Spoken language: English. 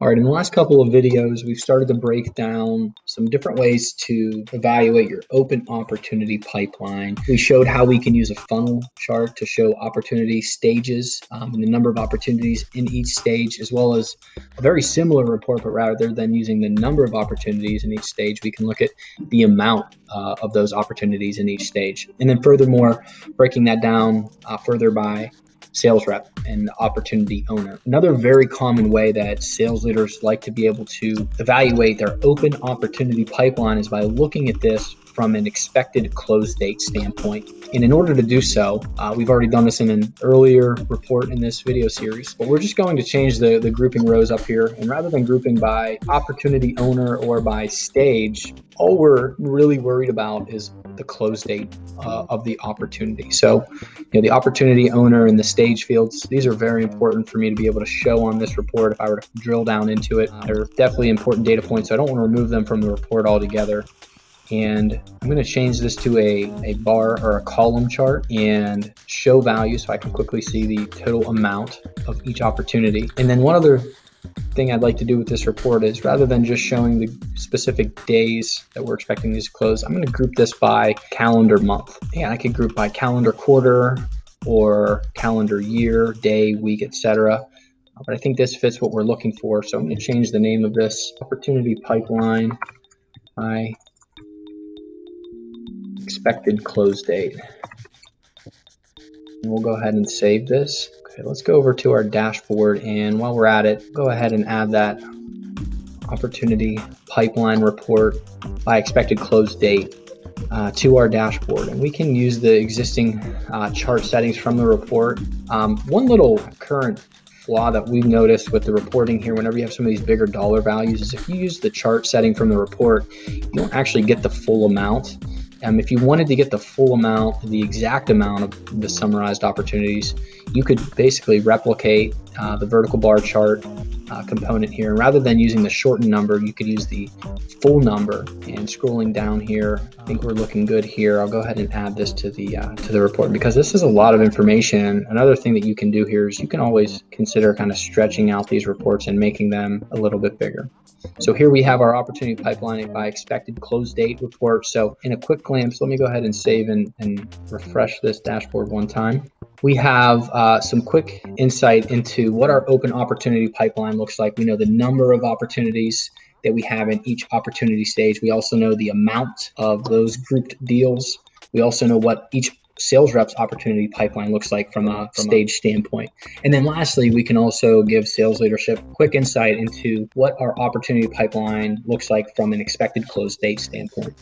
All right, in the last couple of videos, we've started to break down some different ways to evaluate your open opportunity pipeline. We showed how we can use a funnel chart to show opportunity stages and the number of opportunities in each stage, as well as a very similar report, but rather than using the number of opportunities in each stage, we can look at the amount of those opportunities in each stage. And then furthermore, breaking that down further by sales rep and opportunity owner. Another very common way that sales leaders like to be able to evaluate their open opportunity pipeline is by looking at this from an expected close date standpoint. And in order to do so, we've already done this in an earlier report in this video series, but we're just going to change the grouping rows up here. And rather than grouping by opportunity owner or by stage, all we're really worried about is the close date of the opportunity. So, the opportunity owner and the stage fields, these are very important for me to be able to show on this report if I were to drill down into it. They're definitely important data points, so I don't want to remove them from the report altogether. And I'm going to change this to a bar or a column chart and show value so I can quickly see the total amount of each opportunity. And then one other thing I'd like to do with this report is, rather than just showing the specific days that we're expecting these to close, I'm going to group this by calendar month. And I could group by calendar quarter or calendar year, day, week, etc. But I think this fits what we're looking for. So I'm going to change the name of this opportunity pipeline by expected close date. And we'll go ahead and save this. Okay, let's go over to our dashboard, and while we're at it, go ahead and add that opportunity pipeline report by expected close date to our dashboard. And we can use the existing chart settings from the report. One little current flaw that we've noticed with the reporting here, whenever you have some of these bigger dollar values, is if you use the chart setting from the report, you don't actually get the full amount. If you wanted to get the full amount, the exact amount of the summarized opportunities, you could basically replicate the vertical bar chart component here. And rather than using the shortened number, you could use the full number. And scrolling down here, I think we're looking good here. I'll go ahead and add this to the report, because this is a lot of information. Another thing that you can do here is you can always consider kind of stretching out these reports and making them a little bit bigger. So here we have our opportunity pipeline by expected close date report. So in a quick glance, let me go ahead and save and refresh this dashboard one time. We have some quick insight into what our open opportunity pipeline looks like. We know the number of opportunities that we have in each opportunity stage. We also know the amount of those grouped deals. We also know what each sales rep's opportunity pipeline looks like from a stage standpoint. And then lastly, we can also give sales leadership quick insight into what our opportunity pipeline looks like from an expected close date standpoint.